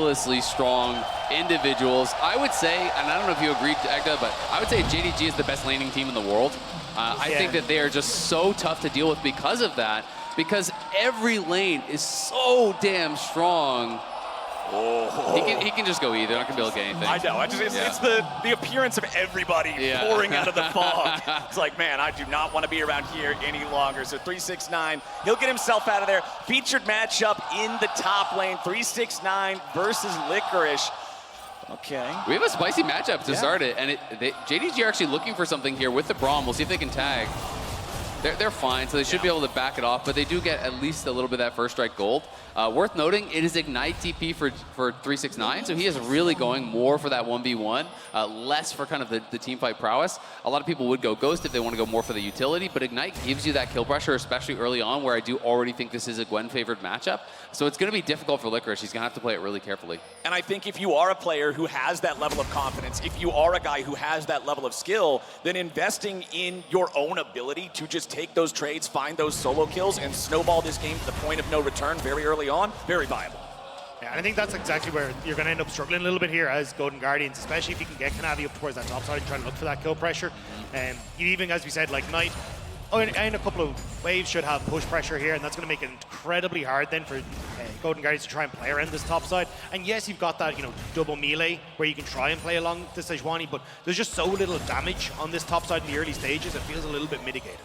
ridiculously strong individuals. I would say, and I don't know if you agree, Egda, but I would say JDG is the best laning team in the world. I think that they are just so tough to deal with because of that, because every lane is so damn strong. Oh. He can just go either. Not gonna be able to get anything. I know. It's the appearance of everybody pouring out of the fog. It's like, man, I do not want to be around here any longer. So 369, he'll get himself out of there. Featured matchup in the top lane. 369 versus Licorice. Okay. We have a spicy matchup to start it, and JDG are actually looking for something here with the Braum. We'll see if they can tag. They're fine, so they should be able to back it off, but they do get at least a little bit of that first strike gold. Worth noting, it is Ignite TP for 369, so he is really going more for that 1v1, less for kind of the team fight prowess. A lot of people would go Ghost if they want to go more for the utility, but Ignite gives you that kill pressure, especially early on, where I do already think this is a Gwen-favored matchup. So it's going to be difficult for Licorice. He's going to have to play it really carefully. And I think if you are a player who has that level of confidence, if you are a guy who has that level of skill, then investing in your own ability to just take those trades, find those solo kills, and snowball this game to the point of no return very early on, very viable. Yeah, and I think that's exactly where you're going to end up struggling a little bit here as Golden Guardians, especially if you can get Kanavi up towards that top side and try to look for that kill pressure. And even, as we said, like Knight, and a couple of waves should have push pressure here, and that's going to make it incredibly hard then for Golden Guardians to try and play around this top side. And yes, you've got that, double melee where you can try and play along the Sejuani, but there's just so little damage on this top side in the early stages, it feels a little bit mitigated.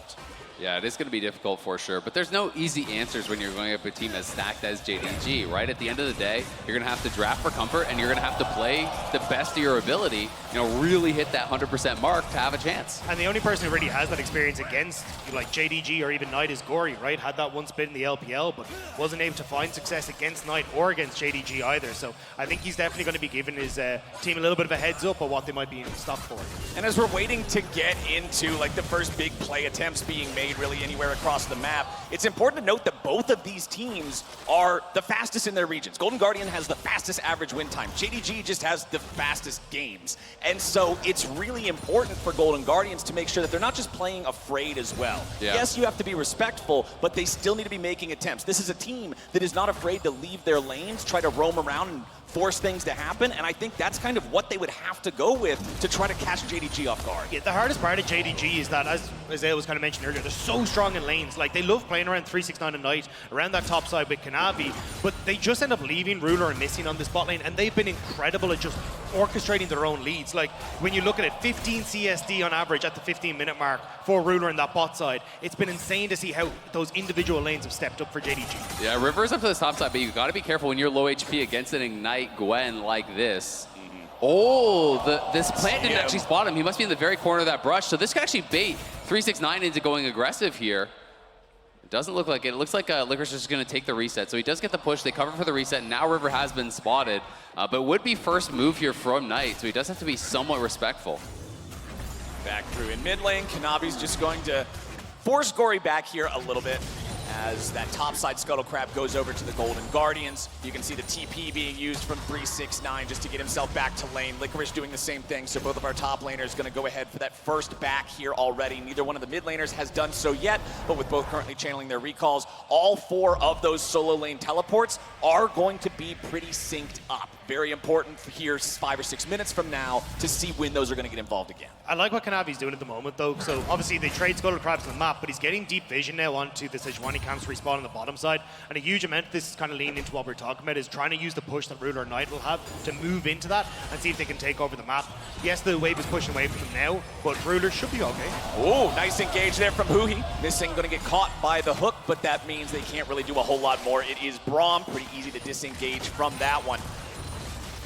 Yeah, it is going to be difficult for sure, but there's no easy answers when you're going up a team as stacked as JDG, right? At the end of the day, you're going to have to draft for comfort, and you're going to have to play the best of your ability, really hit that 100% mark to have a chance. And the only person who really has that experience against like JDG or even Knight is Gory, right? Had that one split in the LPL, but wasn't able to find success against Knight or against JDG either. So I think he's definitely going to be giving his team a little bit of a heads up on what they might be in stock for. And as we're waiting to get into like the first big play attempts being made really anywhere across the map, it's important to note that both of these teams are the fastest in their regions. Golden Guardian has the fastest average win time. JDG just has the fastest games. And so it's really important for Golden Guardians to make sure that they're not just playing afraid as well. Yeah. Yes, you have to be respectful, but they still need to be making attempts. This is a team that is not afraid to leave their lanes, try to roam around and force things to happen, and I think that's kind of what they would have to go with to try to catch JDG off guard. Yeah, the hardest part of JDG is that, as Isaiah was kind of mentioned earlier, they're so strong in lanes. Like, they love playing around 369 and Knight, around that top side with Kanavi, but they just end up leaving Ruler and missing on this bot lane, and they've been incredible at just orchestrating their own leads. Like, when you look at it, 15 CSD on average at the 15-minute mark for Ruler in that bot side. It's been insane to see how those individual lanes have stepped up for JDG. Yeah, River's up to the top side, but you got to be careful when you're low HP against an Ignite Gwen like this. Oh, this plant didn't actually spot him. He must be in the very corner of that brush. So this could actually bait 369 into going aggressive here. It doesn't look like it. It looks like Licorice is just going to take the reset. So he does get the push. They cover for the reset. Now River has been spotted, but would be first move here from Knight. So he does have to be somewhat respectful. Back through in mid lane, Kanavi's just going to force Gory back here a little bit as that topside Scuttle Crab goes over to the Golden Guardians. You can see the TP being used from 369 just to get himself back to lane. Licorice doing the same thing, so both of our top laners going to go ahead for that first back here already. Neither one of the mid laners has done so yet, but with both currently channeling their recalls, all four of those solo lane teleports are going to be pretty synced up. Very important for here 5 or 6 minutes from now to see when those are going to get involved again. I like what Kanavi's doing at the moment, though. So obviously they trade Scuttle Crabs on the map, but he's getting deep vision now onto the Sejuani camps respawn on the bottom side. And a huge amount of this is kind of leaning into what we're talking about, is trying to use the push that Ruler and Knight will have to move into that and see if they can take over the map. Yes, the wave is pushing away from them now, but Ruler should be okay. Oh, nice engage there from Huhi. Missing, going to get caught by the hook, but that means they can't really do a whole lot more. It is Braum, pretty easy to disengage from that one.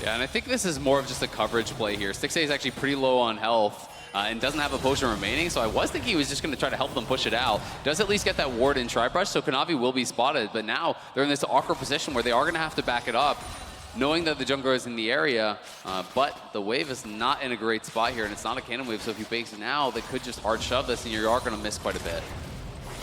Yeah, and I think this is more of just a coverage play here. 6A is actually pretty low on health and doesn't have a potion remaining, so I was thinking he was just going to try to help them push it out. Does at least get that ward in Tri-Brush, so Kanavi will be spotted, but now they're in this awkward position where they are going to have to back it up, knowing that the jungler is in the area, but the wave is not in a great spot here, and it's not a cannon wave, so if you base it now, they could just hard shove this, and you are going to miss quite a bit.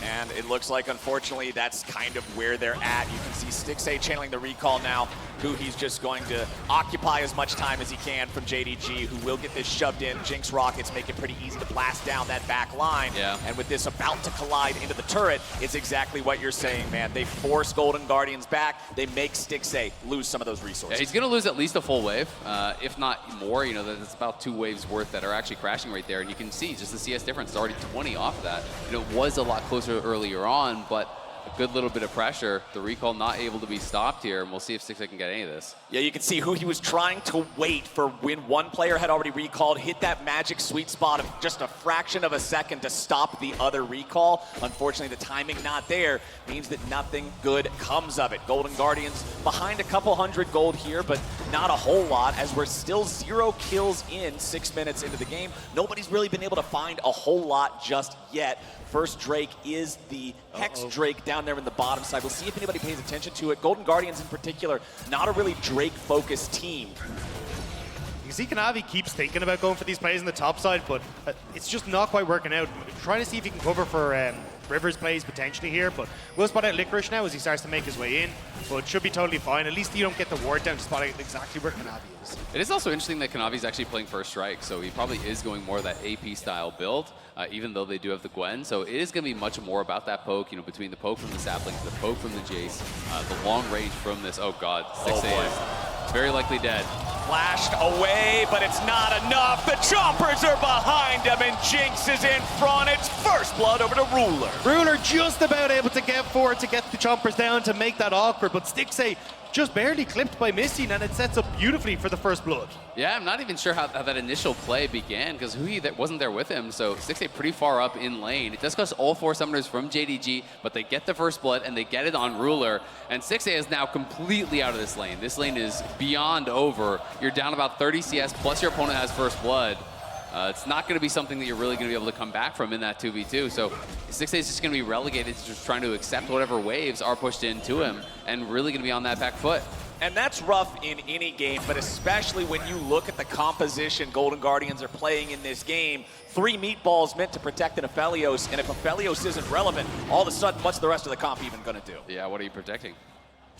And it looks like, unfortunately, that's kind of where they're at. You can see stixae channeling the recall now, who he's just going to occupy as much time as he can from JDG, who will get this shoved in. Jinx rockets make it pretty easy to blast down that back line. Yeah. And with this about to collide into the turret, it's exactly what you're saying, man. They force Golden Guardians back. They make stixae lose some of those resources. Yeah, he's going to lose at least a full wave, if not more. You know, that's about 2 waves worth that are actually crashing right there. And you can see just the CS difference is already 20 off of that. You know, it was a lot closer earlier on, but a good little bit of pressure. The recall not able to be stopped here, and we'll see if stixae can get any of this. Yeah, you can see who he was trying to wait for when one player had already recalled, hit that magic sweet spot of just a fraction of a second to stop the other recall. Unfortunately, the timing not there means that nothing good comes of it. Golden Guardians behind a couple hundred gold here, but not a whole lot, as we're still 0 kills in 6 minutes into the game. Nobody's really been able to find a whole lot just yet. First Drake is the Hex Drake down there in the bottom side. We'll see if anybody pays attention to it. Golden Guardians in particular, not a really Drake-focused team. You see Kanavi keeps thinking about going for these plays on the top side, but it's just not quite working out. Trying to see if he can cover for Rivers plays potentially here, but we'll spot out Licorice now as he starts to make his way in, but should be totally fine. At least you don't get the ward down to spot out exactly where Kanavi is. It is also interesting that Kanavi's actually playing First Strike, so he probably is going more of that AP style build, even though they do have the Gwen. So it is going to be much more about that poke, you know, between the poke from the sapling, the poke from the Jace, the long range from this. Oh god, 6A is very likely dead. Flashed away, but it's not enough. The chompers are behind him, and Jinx is in front. It's first blood over to Ruler. Ruler just about able to get forward to get the chompers down to make that awkward, but stixae just barely clipped by missing, and it sets up beautifully for the first blood. Yeah, I'm not even sure how that initial play began, because Hui wasn't there with him, so stixae pretty far up in lane. It does cost all 4 summoners from JDG, but they get the first blood, and they get it on Ruler, and stixae is now completely out of this lane. This lane is beyond over. You're down about 30 CS, plus your opponent has first blood. It's not going to be something that you're really going to be able to come back from in that 2v2. So stixae is just going to be relegated to just trying to accept whatever waves are pushed into him and really going to be on that back foot. And that's rough in any game, but especially when you look at the composition Golden Guardians are playing in this game. 3 meatballs meant to protect an Aphelios, and if Aphelios isn't relevant, all of a sudden, what's the rest of the comp even going to do? Yeah, what are you protecting?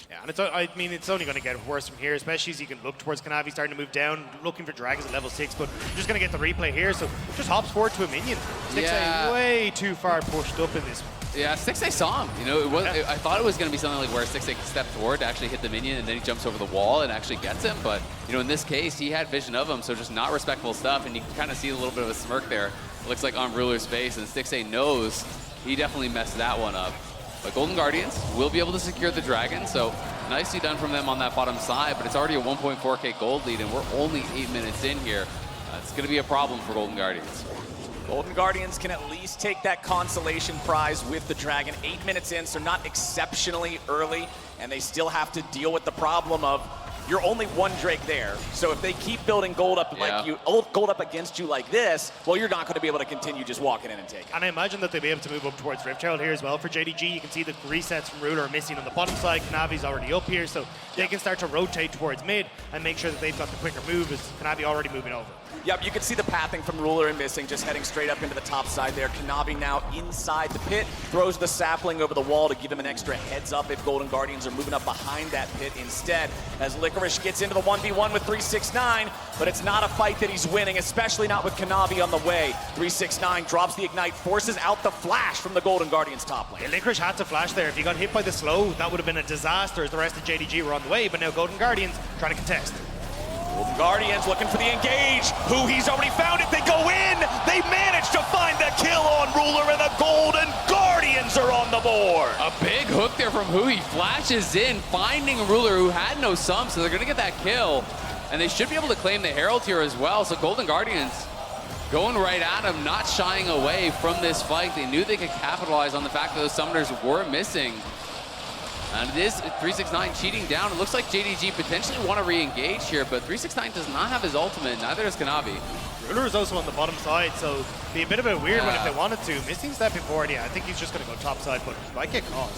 Yeah, and I mean, it's only going to get worse from here, especially as you can look towards Kanavi starting to move down, looking for dragons at level 6, but you're just going to get the replay here, so just hops forward to a minion. stixae way too far pushed up in this. Yeah, stixae saw him. You know, it was. I thought it was going to be something like where stixae stepped forward to actually hit the minion, and then he jumps over the wall and actually gets him. But you know, in this case, he had vision of him, so just not respectful stuff. And you can kind of see a little bit of a smirk there. It looks like on Ruler's face, and stixae knows he definitely messed that one up. But Golden Guardians will be able to secure the dragon, so nicely done from them on that bottom side. But it's already a 1.4k gold lead, and we're only 8 minutes in here. It's going to be a problem for Golden Guardians. Golden Guardians can at least take that consolation prize with the dragon. 8 minutes in, so not exceptionally early, and they still have to deal with the problem of you're only 1 Drake there. So if they keep building gold up gold up against you like this, well, you're not going to be able to continue just walking in and taking. And I imagine that they'll be able to move up towards Riftchild here as well for JDG. You can see the resets from Ruler are missing on the bottom side. Kanavi's already up here, so they can start to rotate towards mid and make sure that they've got the quicker move as Kanavi already moving over. Yep, you can see the pathing from Ruler and Missing, just heading straight up into the top side there. Kanavi now inside the pit, throws the sapling over the wall to give him an extra heads up if Golden Guardians are moving up behind that pit instead. As Licorice gets into the 1v1 with 369, but it's not a fight that he's winning, especially not with Kanavi on the way. 369 drops the ignite, forces out the flash from the Golden Guardians top lane. Yeah, Licorice had to flash there. If he got hit by the slow, that would have been a disaster as the rest of JDG were on the way, but now Golden Guardians trying to contest. Golden Guardians looking for the engage. Who he's already found it. They go in. They manage to find the kill on Ruler, and the Golden Guardians are on the board. A big hook there from Hui. Flashes in, finding Ruler who had no sum, so they're going to get that kill. And they should be able to claim the Herald here as well. So Golden Guardians going right at him, not shying away from this fight. They knew they could capitalize on the fact that those summoners were missing. And it is 369 cheating down. It looks like JDG potentially want to re-engage here, but 369 does not have his ultimate, neither does Kanavi. Ruler is also on the bottom side, so be a bit of a weird one if they wanted to. Missing stepping forward, yeah, I think he's just going to go top side, but he might get caught.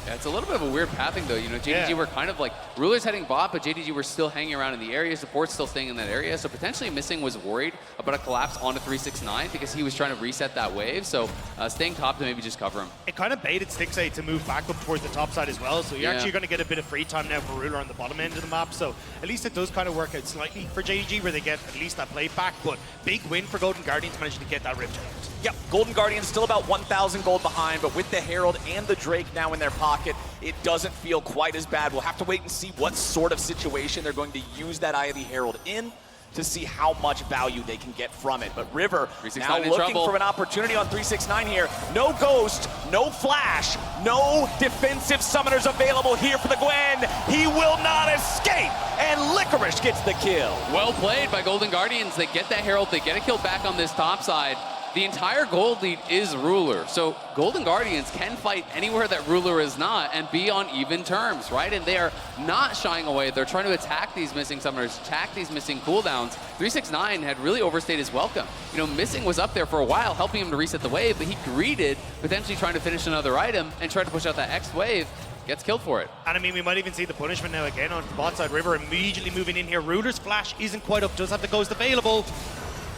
Yeah, it's a little bit of a weird pathing though. You know, JDG were kind of like, Ruler's heading bot, but JDG were still hanging around in the area. Support's still staying in that area. So potentially Missing was worried about a collapse onto 369 because he was trying to reset that wave. So staying top to maybe just cover him. It kind of baited Stixay to move back up towards the top side as well. So you're actually going to get a bit of free time now for Ruler on the bottom end of the map. So at least it does kind of work out slightly for JDG where they get at least that play back. But big win for Golden Guardians managing to get that ripped out. Yep, Golden Guardians still about 1,000 gold behind, but with the Herald and the Drake now in their pocket, it doesn't feel quite as bad. We'll have to wait and see what sort of situation they're going to use that Eye of the Herald in to see how much value they can get from it. But River now looking for an opportunity on 369 here. No Ghost, no Flash, no defensive summoners available here for the Gwen. He will not escape, and Licorice gets the kill. Well played by Golden Guardians. They get that Herald, they get a kill back on this top side. The entire gold lead is Ruler, so Golden Guardians can fight anywhere that Ruler is not and be on even terms, right? And they are not shying away. They're trying to attack these missing summoners, attack these missing cooldowns. 369 had really overstayed his welcome. You know, Missing was up there for a while, helping him to reset the wave, but he greeted, potentially trying to finish another item and tried to push out that X wave. Gets killed for it. And I mean, we might even see the punishment now again on the bot side. River immediately moving in here. Ruler's flash isn't quite up, does have the Ghost available.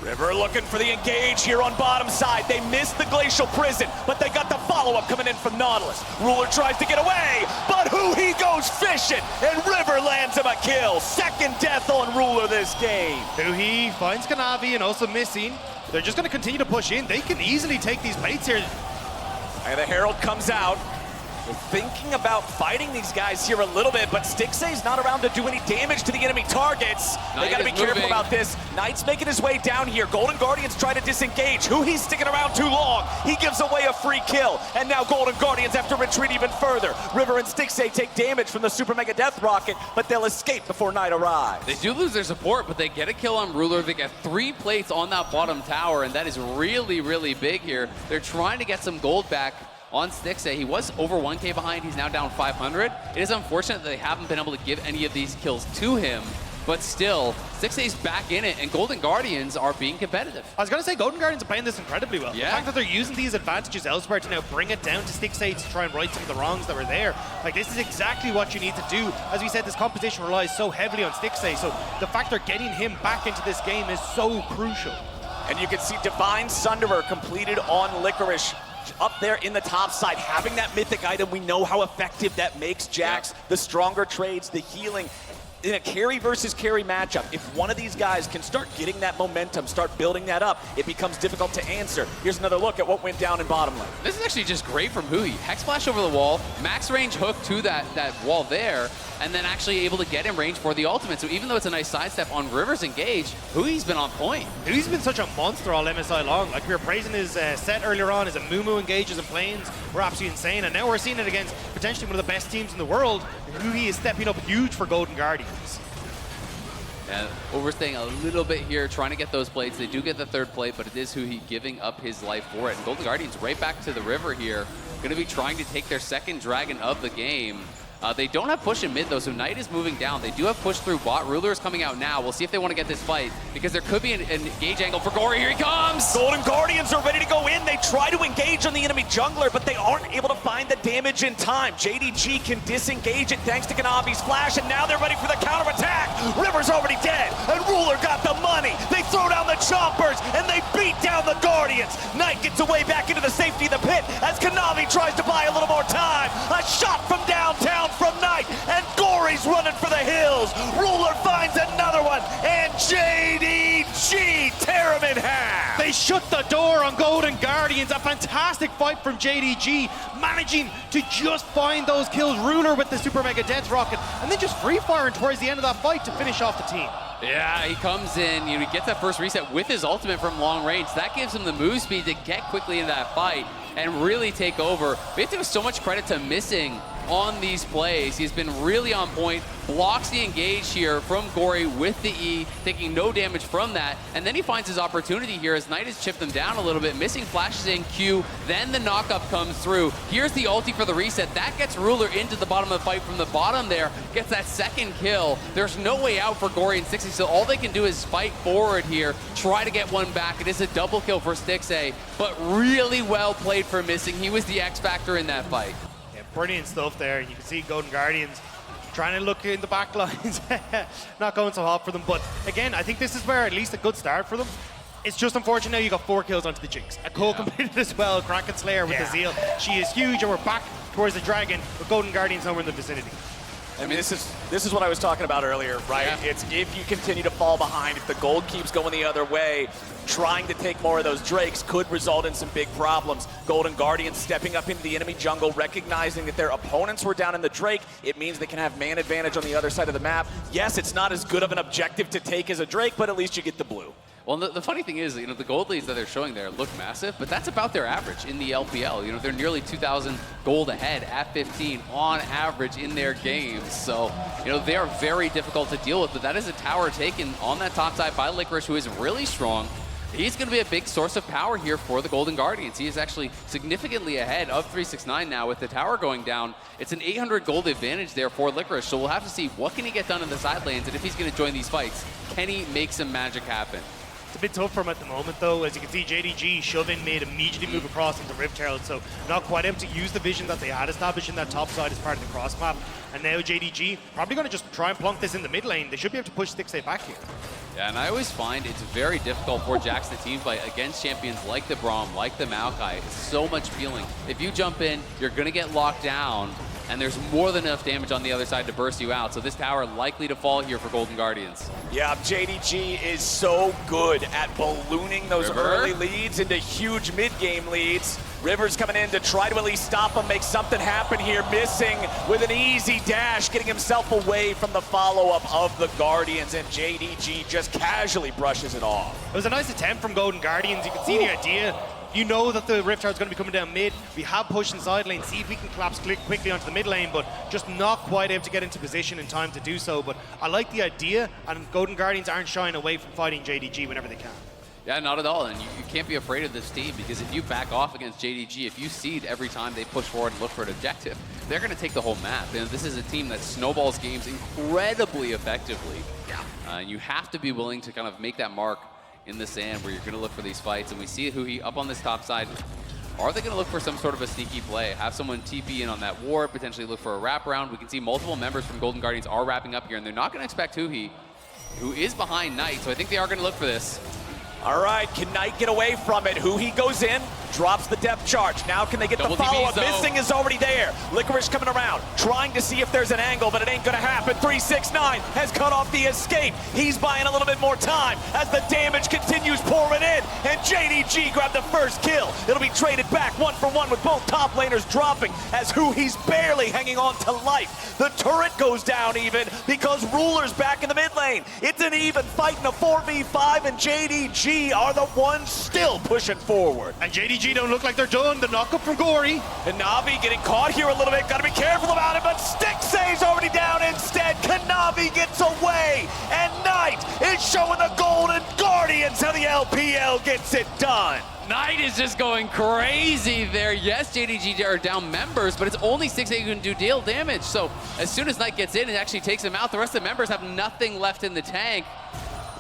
River looking for the engage here on bottom side. They missed the Glacial Prison, but they got the follow-up coming in from Nautilus. Ruler tries to get away, but he goes fishing, and River lands him a kill. Second death on Ruler this game. He finds Kanavi and also Missing. They're just going to continue to push in. They can easily take these plates here. And the Herald comes out. They're thinking about fighting these guys here a little bit, but Stixay's not around to do any damage to the enemy targets. They gotta be careful about this. Knight's making his way down here. Golden Guardians try to disengage. He's sticking around too long. He gives away a free kill. And now Golden Guardians have to retreat even further. River and Stixay take damage from the Super Mega Death Rocket, but they'll escape before Knight arrives. They do lose their support, but they get a kill on Ruler. They get 3 plates on that bottom tower, and that is really, really big here. They're trying to get some gold back on Stixay. He was over 1K behind. He's now down 500. It is unfortunate that they haven't been able to give any of these kills to him, but still, Stixay's back in it, and Golden Guardians are being competitive. I was going to say, Golden Guardians are playing this incredibly well. Yeah. The fact that they're using these advantages elsewhere to now bring it down to Stixay to try and right some of the wrongs that were there. Like, this is exactly what you need to do. As we said, this composition relies so heavily on Stixay, so the fact they're getting him back into this game is so crucial. And you can see Divine Sunderer completed on Licorice up there in the top side. Having that mythic item, we know how effective that makes Jax. Yeah. The stronger trades, the healing. In a carry versus carry matchup, if one of these guys can start getting that momentum, start building that up, it becomes difficult to answer. Here's another look at what went down in bottom lane. This is actually just great from Hui. Hex Splash over the wall, max range hook to that wall there, and then actually able to get in range for the ultimate. So even though it's a nice sidestep on River's engage, Hui's been on point. Hui's been such a monster all MSI long. Like, we were praising his set earlier on, his Amumu engages and planes were absolutely insane, and now we're seeing it against potentially one of the best teams in the world. Hui is stepping up huge for Golden Guardians. And overstaying a little bit here, trying to get those plates. They do get the 3rd plate, but it is Hui giving up his life for it. And Golden Guardians right back to the river here. Going to be trying to take their 2nd dragon of the game. They don't have push in mid though, so Knight is moving down. They do have push through bot. Ruler is coming out now. We'll see if they want to get this fight, because there could be an engage angle for Gory. Here he comes! Golden Guardians are ready to go in. They try to engage on the enemy jungler, but they aren't able to find the damage in time. JDG can disengage it thanks to Kanavi's flash, and now they're ready for the counterattack. River's already dead, and Ruler got the money. They throw down the chompers, and they beat down the Guardians. Knight gets away back into the safety of the pit as Kanavi tries to buy a little more time. A shot from downtown from Knight, and Gory's running for the hills. Ruler finds another one, and JDG tear him in half. They shut the door on Golden Guardians. A fantastic fight from JDG, managing to just find those kills. Ruler with the Super Mega Death Rocket, and then just free firing towards the end of that fight to finish off the team. Yeah, he comes in, he gets that first reset with his ultimate from long range. That gives him the move speed to get quickly into that fight and really take over. We have to give so much credit to Missing on these plays. He's been really on point, blocks the engage here from Gory with the E, taking no damage from that, and then he finds his opportunity here as Knight has chipped him down a little bit. Missing flashes in Q, then the knockup comes through. Here's the ulti for the reset. That gets Ruler into the bottom of the fight from the bottom there, gets that 2nd kill. There's no way out for Gory and Stixay, so all they can do is fight forward here, try to get one back. It is a double kill for Stixay, but really well played for Missing. He was the X factor in that fight. brilliant stuff there. You can see Golden Guardians trying to look in the back lines. Not going so hot for them. But again, I think this is where at least a good start for them. It's just unfortunate now you got 4 kills onto the Jinx. A completed as well, Kraken Slayer with the Zeal. She is huge, and we're back towards the Dragon, with Golden Guardians nowhere in the vicinity. I mean, this is what I was talking about earlier, right? Yeah. It's if you continue to fall behind, if the gold keeps going the other way, trying to take more of those Drakes could result in some big problems. Golden Guardians stepping up into the enemy jungle, recognizing that their opponents were down in the Drake. It means they can have man advantage on the other side of the map. Yes, it's not as good of an objective to take as a Drake, but at least you get the blue. Well, the funny thing is, the gold leads that they're showing there look massive, but that's about their average in the LPL. They're nearly 2,000 gold ahead at 15 on average in their games. So, they are very difficult to deal with, but that is a tower taken on that top side by Licorice, who is really strong. He's going to be a big source of power here for the Golden Guardians. He is actually significantly ahead of 369 now with the tower going down. It's an 800 gold advantage there for Licorice, so we'll have to see what can he get done in the side lanes, and if he's going to join these fights, can he make some magic happen? It's a bit tough for him at the moment, though. As you can see, JDG shoving made immediately move across into Rift Herald, so not quite able to use the vision that they had established in that top side as part of the cross map. And now JDG probably going to just try and plonk this in the mid lane. They should be able to push Stixxay back here. Yeah, and I always find it's very difficult for Jax to team fight against champions like the Braum, like the Maokai. It's so much feeling. If you jump in, you're going to get locked down, and there's more than enough damage on the other side to burst you out. So this tower likely to fall here for Golden Guardians. Yeah, JDG is so good at ballooning those early leads into huge mid-game leads. River's coming in to try to at least stop him, make something happen here, missing with an easy dash, getting himself away from the follow-up of the Guardians, and JDG just casually brushes it off. It was a nice attempt from Golden Guardians. You can see the idea. You know that the Rift Herald's going to be coming down mid. We have pushed in side lane, see if we can collapse quickly onto the mid lane, but just not quite able to get into position in time to do so. But I like the idea, and Golden Guardians aren't shying away from fighting JDG whenever they can. Yeah, not at all, and you can't be afraid of this team, because if you back off against JDG, if you seed every time they push forward and look for an objective, they're going to take the whole map. And this is a team that snowballs games incredibly effectively. Yeah. You have to be willing to kind of make that mark in the sand where you're going to look for these fights. And we see Huhi up on this top side. Are they going to look for some sort of a sneaky play? Have someone TP in on that ward, potentially look for a wraparound. We can see multiple members from Golden Guardians are wrapping up here, and they're not going to expect Huhi, who is behind Knight. So I think they are going to look for this. All right, can Knight get away from it? Huhi goes in, drops the depth charge. Now can they get Double the follow-up? TPs, Missing is already there. Licorice coming around, trying to see if there's an angle, but it ain't gonna happen. 369 has cut off the escape. He's buying a little bit more time as the damage continues pouring in, and JDG grabbed the first kill. It'll be traded back 1-for-1 with both top laners dropping as Huhi's barely hanging on to life. The turret goes down even because Ruler's back in the mid lane. It's an even fight in a 4v5, and JDG are the ones still pushing forward. And JDG don't look like they're done. The knock-up from Gory. And Navi getting caught here a little bit. Got to be careful about it, but Stixxay's already down instead. Kanavi gets away, and Knight is showing the Golden Guardians how the LPL gets it done. Knight is just going crazy there. Yes, JDG are down members, but it's only Stixxay who can do deal damage. So as soon as Knight gets in, it actually takes him out. The rest of the members have nothing left in the tank.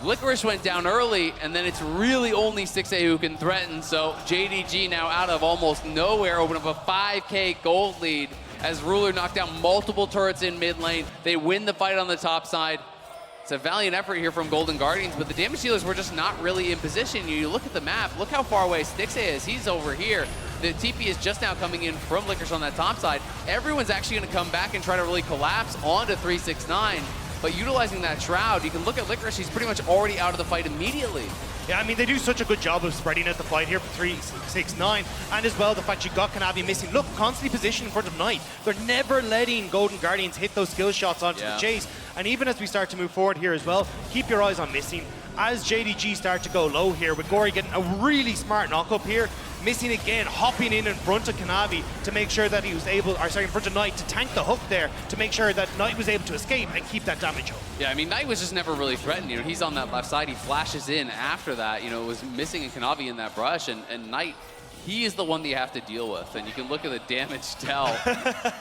Licorice went down early, and then it's really only Stixxay who can threaten. So JDG now out of almost nowhere, open up a 5K gold lead as Ruler knocked down multiple turrets in mid lane. They win the fight on the top side. It's a valiant effort here from Golden Guardians, but the damage dealers were just not really in position. You look at the map, look how far away Stixxay is. He's over here. The TP is just now coming in from Licorice on that top side. Everyone's actually going to come back and try to really collapse onto 369. But utilizing that Shroud, you can look at Licorice, he's pretty much already out of the fight immediately. Yeah, I mean, they do such a good job of spreading out the fight here for 369, and as well the fact you got Kanavi missing. Look, constantly positioned in front of Knight. They're never letting Golden Guardians hit those skill shots onto the chase. And even as we start to move forward here as well, keep your eyes on missing. As JDG start to go low here, with Gory getting a really smart knock-up here, missing again, hopping in front of Kanavi to make sure that he was able, in front of Knight to tank the hook there, to make sure that Knight was able to escape and keep that damage hook. Yeah, I mean, Knight was just never really threatened. He's on that left side, he flashes in after that, it was missing in Kanavi in that brush, and Knight, he is the one that you have to deal with. And you can look at the damage tell,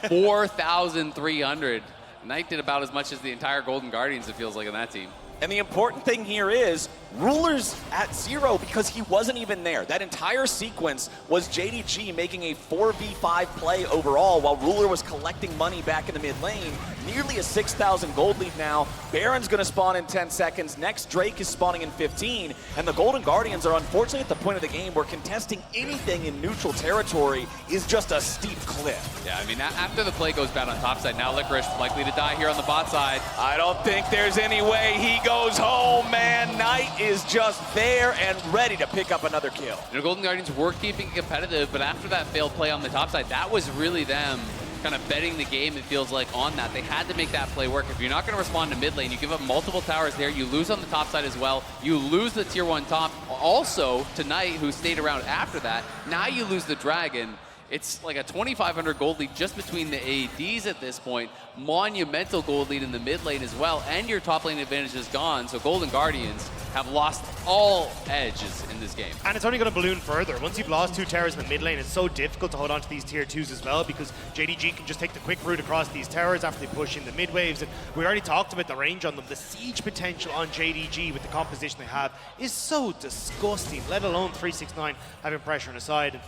4,300. Knight did about as much as the entire Golden Guardians, it feels like, on that team. And the important thing here is Ruler's at 0 because he wasn't even there. That entire sequence was JDG making a 4v5 play overall while Ruler was collecting money back in the mid lane. Nearly a 6,000 gold lead now. Baron's going to spawn in 10 seconds. Next, Drake is spawning in 15. And the Golden Guardians are unfortunately at the point of the game where contesting anything in neutral territory is just a steep cliff. Yeah, I mean, after the play goes bad on top side, now Licorice likely to die here on the bot side. I don't think there's any way he goes home, man. Knight is just there and ready to pick up another kill. You know, Golden Guardians were keeping it competitive, but after that failed play on the top side, that was really them kind of betting the game, it feels like, on that. They had to make that play work. If you're not going to respond to mid lane, you give up multiple towers there, you lose on the top side as well, you lose the tier 1 top, also to Knight, who stayed around after that. Now you lose the Dragon. It's like a 2,500 gold lead just between the ADs at this point. Monumental gold lead in the mid lane as well, and your top lane advantage is gone, so Golden Guardians have lost all edges in this game. And it's only going to balloon further. Once you've lost 2 towers in the mid lane, it's so difficult to hold on to these tier 2s as well, because JDG can just take the quick route across these towers after they push in the mid waves. And we already talked about the range on them. The siege potential on JDG with the composition they have is so disgusting, let alone 369 having pressure on the side.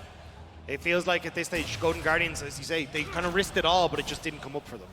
It feels like at this stage, Golden Guardians, as you say, they kind of risked it all, but it just didn't come up for them.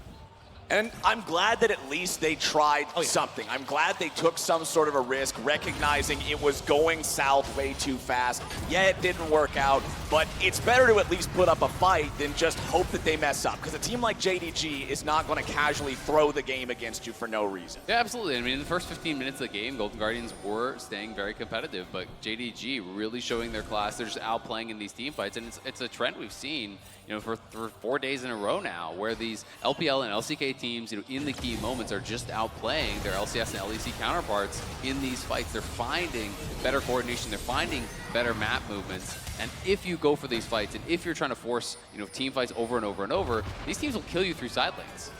And I'm glad that at least they tried something. I'm glad they took some sort of a risk, recognizing it was going south way too fast. Yeah, it didn't work out, but it's better to at least put up a fight than just hope that they mess up. Because a team like JDG is not going to casually throw the game against you for no reason. Yeah, absolutely. I mean, in the first 15 minutes of the game, Golden Guardians were staying very competitive, but JDG really showing their class. They're just outplaying in these team fights, and it's a trend we've seen, you know, for 4 days in a row now, where these LPL and LCK teams, you know, in the key moments are just outplaying their LCS and LEC counterparts in these fights. They're finding better coordination, they're finding better map movements, and if you go for these fights, and if you're trying to force, you know, team fights over and over and over, these teams will kill you through side lanes.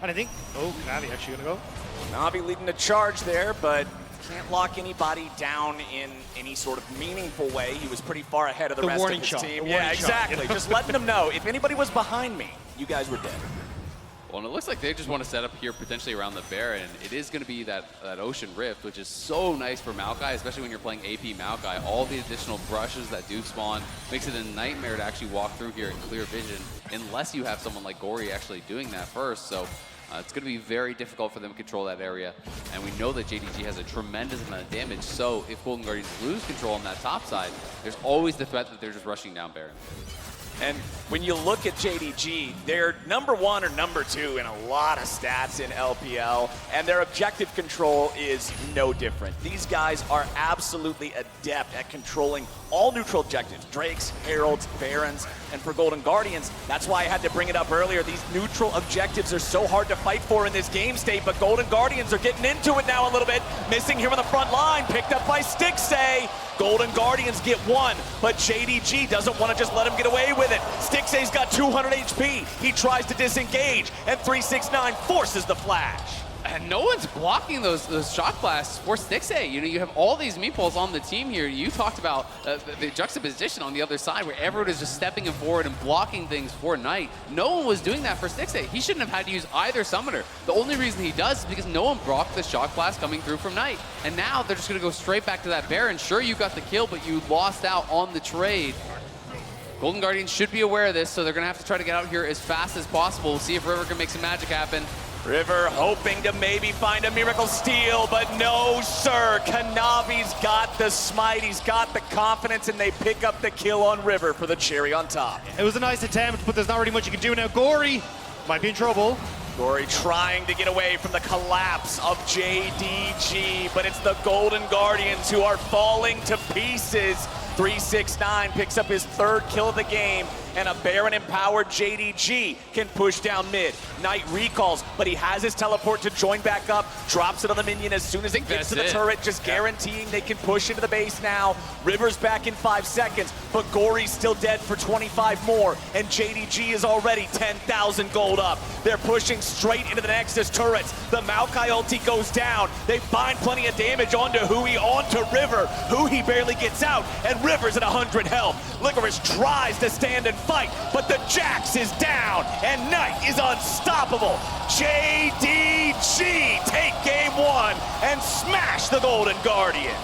And I think, Navi actually gonna go? Navi leading the charge there, but can't lock anybody down in any sort of meaningful way. He was pretty far ahead of the rest of his team. Yeah, exactly. Just letting them know, if anybody was behind me, you guys were dead. Well, and it looks like they just want to set up here potentially around the Baron. It is going to be that Ocean Rift, which is so nice for Maokai, especially when you're playing AP Maokai. All the additional brushes that do spawn makes it a nightmare to actually walk through here in clear vision, unless you have someone like Gory actually doing that first. So it's going to be very difficult for them to control that area. And we know that JDG has a tremendous amount of damage. So if Golden Guardians lose control on that top side, there's always the threat that they're just rushing down Baron. And when you look at JDG, they're number 1 or number 2 in a lot of stats in LPL, and their objective control is no different. These guys are absolutely adept at controlling all neutral objectives, Drakes, Heralds, Barons, and for Golden Guardians, that's why I had to bring it up earlier. These neutral objectives are so hard to fight for in this game state, but Golden Guardians are getting into it now a little bit. Missing here on the front line, picked up by Stixay. Golden Guardians get 1, but JDG doesn't want to just let him get away with it. Stixay's got 200 HP. He tries to disengage, and 369 forces the flash. And no one's blocking those shock blasts for Stixay. You know, you have all these meatballs on the team here. You talked about the juxtaposition on the other side where everyone is just stepping forward and blocking things for Knight. No one was doing that for Stixay. He shouldn't have had to use either summoner. The only reason he does is because no one blocked the shock blast coming through from Knight. And now they're just going to go straight back to that Baron. Sure, you got the kill, but you lost out on the trade. Golden Guardians should be aware of this, so they're going to have to try to get out here as fast as possible. We'll see if River can make some magic happen. River hoping to maybe find a miracle steal, but no, sir. Kanavi's got the smite, he's got the confidence, and they pick up the kill on River for the cherry on top. It was a nice attempt, but there's not really much you can do now. Gory might be in trouble. Gory trying to get away from the collapse of JDG, but it's the Golden Guardians who are falling to pieces. 369 picks up his 3rd kill of the game, and a Baron-empowered JDG can push down mid. Knight recalls, but he has his teleport to join back up, drops it on the minion as soon as it gets to the turret, just guaranteeing they can push into the base now. River's back in 5 seconds, but Gory's still dead for 25 more, and JDG is already 10,000 gold up. They're pushing straight into the Nexus turrets. The Maokai ulti goes down. They find plenty of damage onto Hui, onto River. Hui barely gets out, and River's at 100 health. Licorice tries to stand and fight, but the Jax is down, and Knight is unstoppable. JDG take game 1 and smash the Golden Guardians.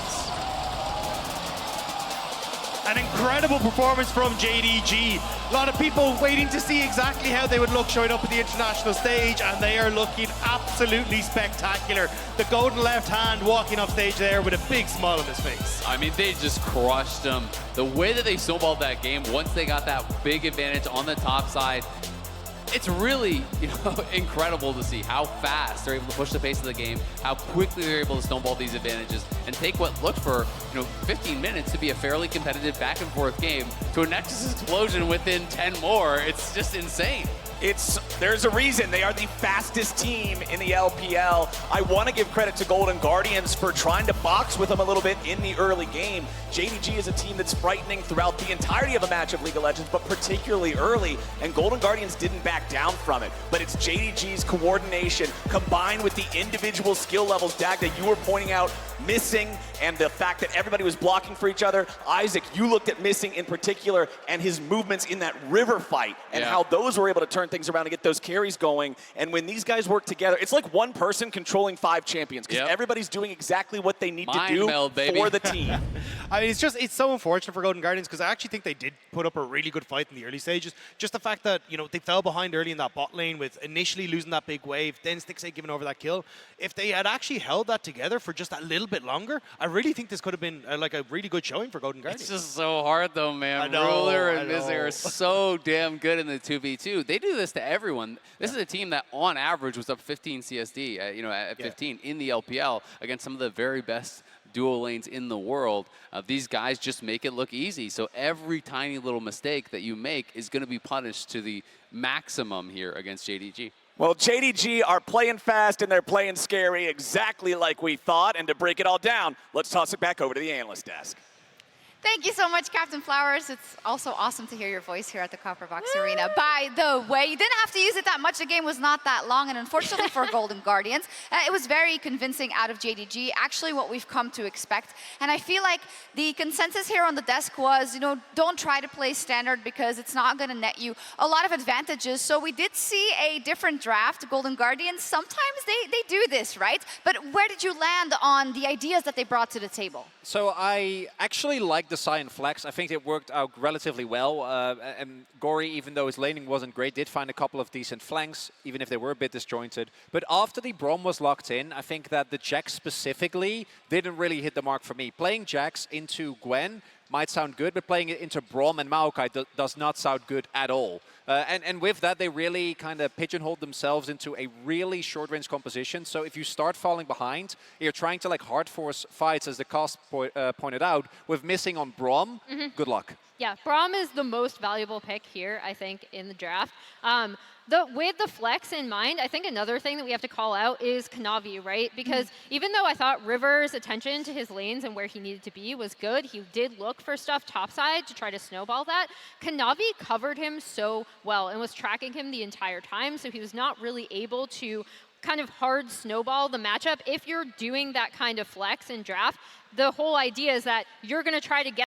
An incredible performance from JDG. A lot of people waiting to see exactly how they would look showing up at the international stage, and they are looking absolutely spectacular. The golden left hand walking off stage there with a big smile on his face. I mean, they just crushed them. The way that they snowballed that game, once they got that big advantage on the top side, it's really, incredible to see how fast they're able to push the pace of the game, how quickly they're able to snowball these advantages, and take what looked for, 15 minutes to be a fairly competitive back and forth game to a Nexus explosion within 10 more. It's just insane. There's a reason they are the fastest team in the LPL. I want to give credit to Golden Guardians for trying to box with them a little bit in the early game. JDG is a team that's frightening throughout the entirety of a match of League of Legends, but particularly early, and Golden Guardians didn't back down from it. But it's JDG's coordination combined with the individual skill levels, Dag, that you were pointing out missing, and the fact that everybody was blocking for each other. Isaac, you looked at missing in particular, and his movements in that river fight, and how those were able to turn things around to get those carries going. And when these guys work together, it's like one person controlling 5 champions, because everybody's doing exactly what they need to do for the team. I mean, it's so unfortunate for Golden Guardians, because I actually think they did put up a really good fight in the early stages. Just the fact that, they fell behind early in that bot lane with initially losing that big wave, then Stixxay giving over that kill. If they had actually held that together for just a little bit longer, I really think this could have been like a really good showing for Golden Guardians. It's just so hard though, man. I know, Ruler and Mizzy are so damn good in the 2v2. They do this to everyone. This is a team that on average was up 15 CSD, at 15 in the LPL against some of the very best duo lanes in the world. These guys just make it look easy. So every tiny little mistake that you make is going to be punished to the maximum here against JDG. Well, JDG are playing fast and they're playing scary, exactly like we thought. And to break it all down, let's toss it back over to the analyst desk. Thank you so much, Captain Flowers. It's also awesome to hear your voice here at the Copper Box Arena. By the way, you didn't have to use it that much. The game was not that long, and unfortunately for Golden Guardians, it was very convincing out of JDG, actually what we've come to expect. And I feel like the consensus here on the desk was, don't try to play standard because it's not going to net you a lot of advantages. So we did see a different draft. Golden Guardians, sometimes they do this, right? But where did you land on the ideas that they brought to the table? So I actually like the Sion Flex. I think it worked out relatively well. And Gory, even though his laning wasn't great, did find a couple of decent flanks, even if they were a bit disjointed. But after the Braum was locked in, I think that the Jax specifically didn't really hit the mark for me. Playing Jax into Gwen might sound good, but playing it into Braum and Maokai does not sound good at all. And with that, they really kind of pigeonholed themselves into a really short-range composition. So if you start falling behind, you're trying to hard force fights, as the cast pointed out, with missing on Braum, good luck. Yeah, Braum is the most valuable pick here, I think, in the draft. With the flex in mind, I think another thing that we have to call out is Chovy, right? Because even though I thought River's attention to his lanes and where he needed to be was good, he did look for stuff topside to try to snowball that. Chovy covered him so well and was tracking him the entire time, so he was not really able to kind of hard snowball the matchup. If you're doing that kind of flex in draft, the whole idea is that you're going to try to get